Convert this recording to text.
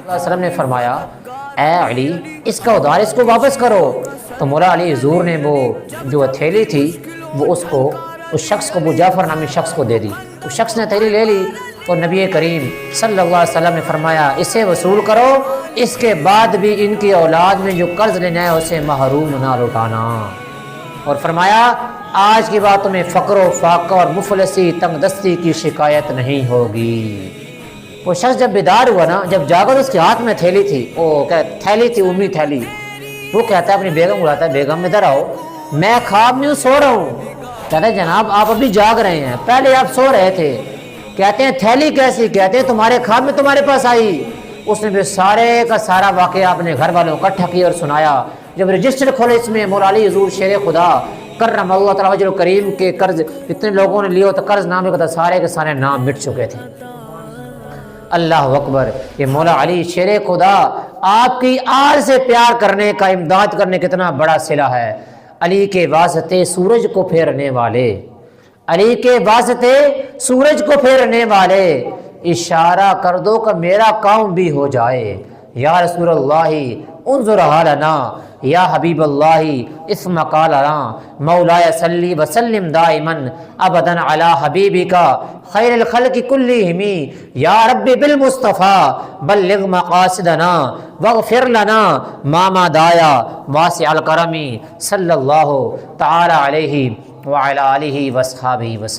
علیہ وسلم نے فرمایا اے علی اس کا ادھار اس کو واپس کرو. تو مولا علی حضور نے وہ جو ہتھیلی تھی وہ اس شخص کو، ابو جعفر نامی شخص کو دے دی. اس شخص نے ہتھیلی لے لی تو نبی کریم صلی اللہ علیہ وسلم نے فرمایا اسے وصول کرو، اس کے بعد بھی ان کی اولاد میں جو قرض لینا ہے اسے محروم نہ لوٹانا. اور فرمایا آج کی بات میں فقر و فاقہ اور مفلسی تنگ دستی کی شکایت نہیں ہوگی. وہ شخص جب بیدار ہوا نا، جب جاگا تو اس کے ہاتھ میں تھیلی تھی، تھیلی تھی امی تھیلی. وہ کہتا ہے اپنی بیگم بلاتا ہے، بیگم ادھر آؤ، میں خواب میں سو رہا ہوں. کہتا ہے جناب آپ ابھی جاگ رہے ہیں، پہلے آپ سو رہے تھے. کہتے ہیں تھیلی کیسی؟ کہتے ہیں تمہارے خواب میں تمہارے پاس آئی. اس نے بھی سارے کا سارا واقعہ اپنے گھر والوں کو اکٹھا کیا اور سنایا. جب رجسٹر کھولے اس میں مولا علی حضور شیر خدا کرم اللہ تعالیٰ وجہ کریم کے قرض جتنے لوگوں نے لیے تو قرض نام لکھا تھا، سارے کے سارے نام مٹ چکے تھے. اللہ اکبر. یہ مولا علی شیر خدا آپ کی آل سے پیار کرنے کا، امداد کرنے کتنا بڑا صلہ ہے. علی کے واسطے سورج کو پھیرنے والے، علی کے واسطے سورج کو پھیرنے والے، اشارہ کر دو کہ میرا کام بھی ہو جائے. یا رسول اللہ انظر حالنا، یا حبیب اللہ اسم قالنا، مولاي صلی وسلم دائما ابدا علی حبیبک خیر الخلق کلہم، یا رب بالمصطفى بلغ مقاصدنا واغفر لنا ما مضایا واسع الکرم صلی اللہ تعالی علیہ وعلی آلہ واصحابہ وسلم.